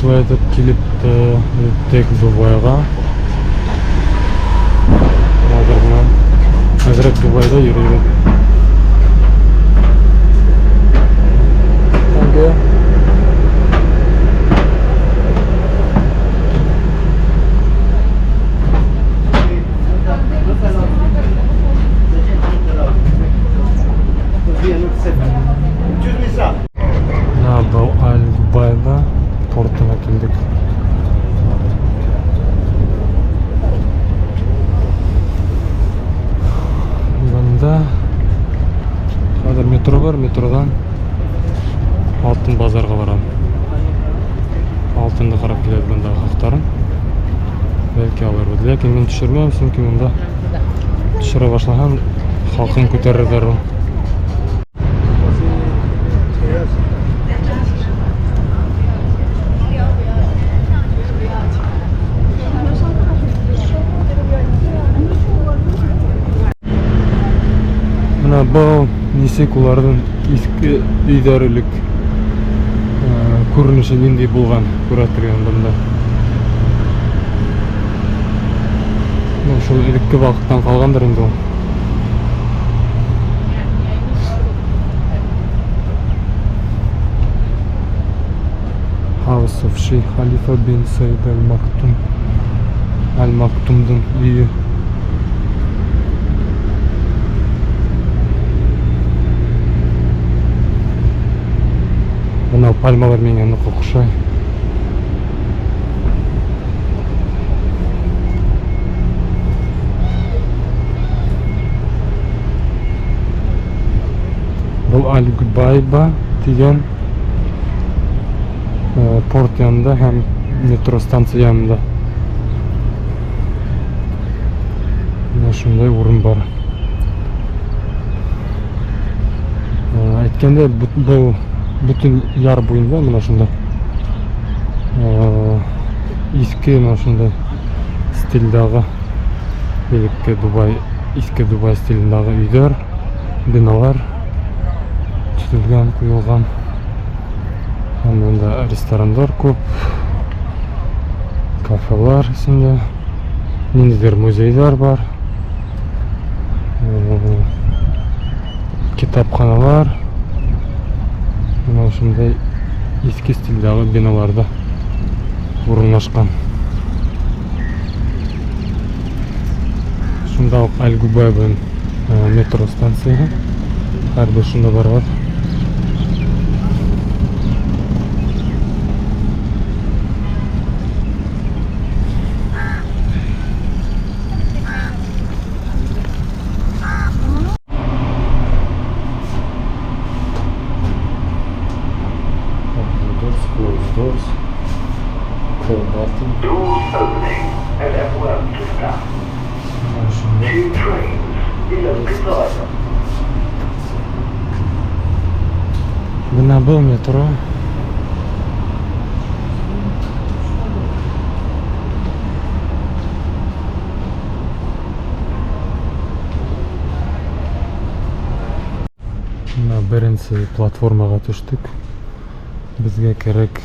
ушулай деп келиптик Дубайга. Азырык Дубайда жүрөбүз. Аль-Губайда портуна келдик. Мында азыр метро бар, метродан Алтын базарга барам. Алтынды карап келет мында хактарын. Белки алырбыз, лекин мен түшүрмөм, чүнки мында түшүрө башласам халкым көтөрөр дароо. Бұл несекулардың ескі үйдәрілік көрініші нендей болған көрәттірген бұнда. Шол елікке вақыттан қалғандар енді ол. House of Sheikh Khalifa bin Said Al-Maktoum. Al-Maktoum'dың үйі. Мына пальмалар менен окушай. Бул Аль-Губайба деген порт янында һәм метро станция янында. Мына шундай орын бар. Айтканда бул бүтүн яр буюнда мына ушундай иске мына ушундай стилдагы эликке Дубай, иске Дубай стилиндагы үйдөр, биналар түзүлгөн, куюлган. Мында ресторандар көп, кафелар ичинде, ниндейдир музейлер бар, китапканалар. Мына ушундай эски стилдагы биналарда орунлашкан. Ушундай Аль-Губайба метро станциясы. Ар бир ушунда бар. Doors. Call button. Doors opening and at work to start. Two trains, 11 driver. Мына бул метро. Мына биринчи платформага түштүк. Бизге керек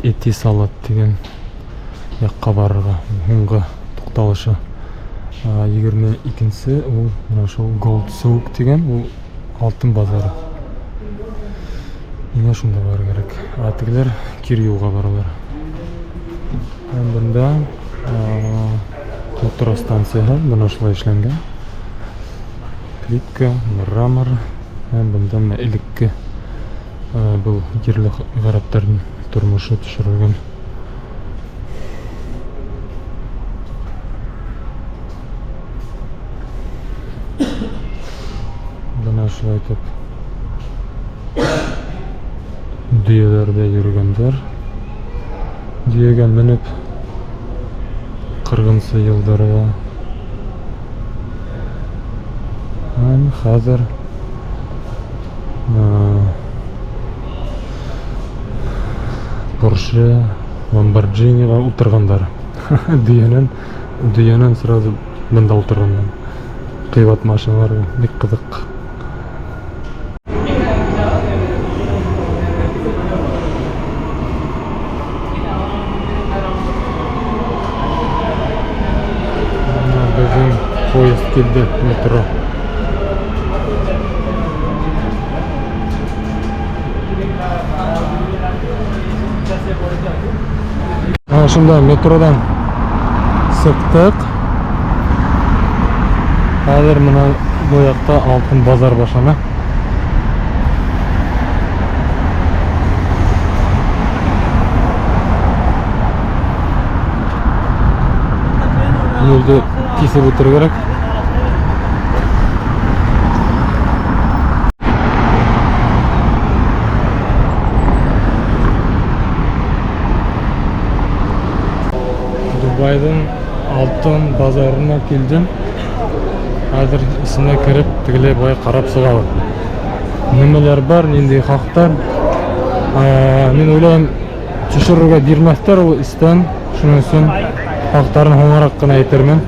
эти салат деген якка барырга, мунга тукталышы. 22-си ул мына ошол Gold Souk деген ул алтын базары. Мына шунда бар керек. Атыгылар Кирюга баралар. Мында метро станциясы мына ушулай ишленген. Плитка, мрамор, мында элекке бул жерлик гараптардын турмушу түшүрүлгөн. Мына ушулай айтып дүйөлөрдө жүргөндөр, дүйөгө минип кыргынчы жылдары азыр Porsche, Lamborghini'ga o'tirganlar. Düğünün sırası bunda o'tirganlar. Kıyvat mashinalar bek qiziq. poyezd keldi, metro. Mana shunday metrodan chiqdik. Hozir mana bu yoqda oltin bozor boshlanadi. Yo'lda kesib o'tirish kerak. Dubaydan oltin bozorina keldim. Hozir isine kirib, tigilib boya qarab chiqaman. Nimalar bor, endi xalqdan. Men o'ylayman, tushirishga bermaslar u isdan. Shuning uchun xalqlarni ho'maroq qilib aytiraman.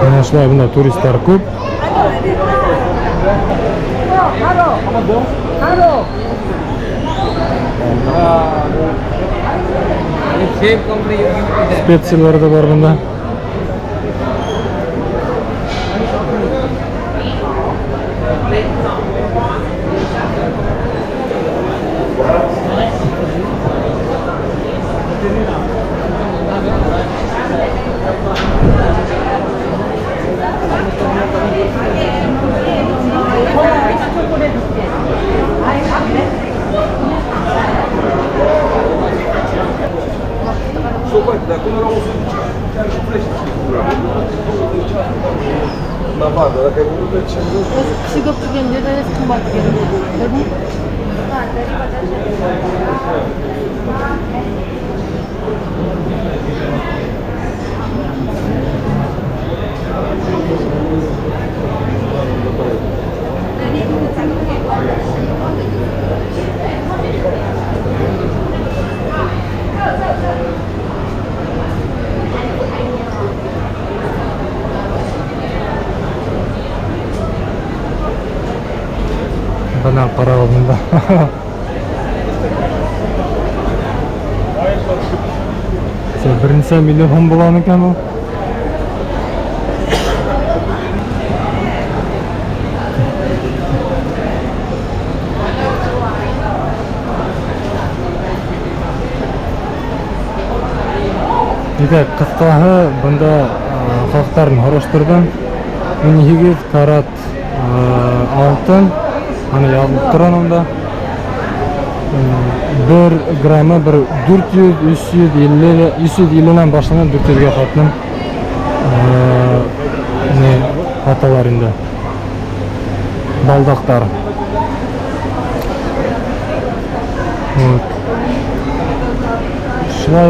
Mana shulay bunda turistlar ko'p. Spetsiyalar da bor bunda. Sigo pidiendo de combatir. Bana qarab bunda. Sen birinchi million bo'lgan ekan bu. Demak, qisqasi bunda xalqlarni xorashtirdim. 18 karat oltin. Hani yozib turadi unda. 1 grammi 400, 350 dan boshlanib 400 ga qatlam. Ne xatolar endi. Baldaqlar. Shulay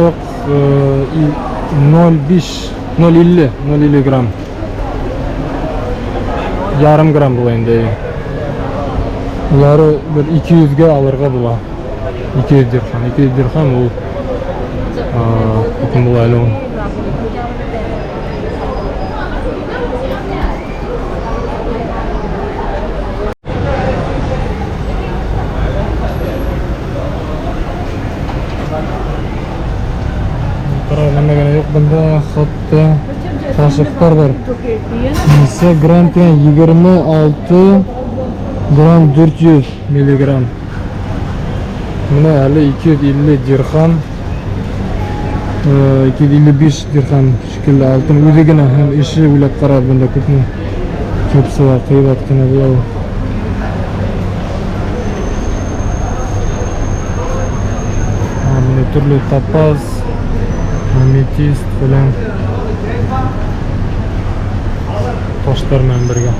0,50 gram. Yarım gram bu endi. Uları bir 200 ga alırga bula. 200 dirham. 200 dirham bu hukm bulaylı onu. Kararlanmagana yok bunda hatta kaşıklar var. Nisa gram 26 gram 400 miligram. Buna hali 250 dirham, 255 dirham şekilde altın ödegine hem işi uylab qarab bunda ko'pmi ko'psi va qiymatgina bu. Bunda turli topaz, ametist falan toshlar bilan birga.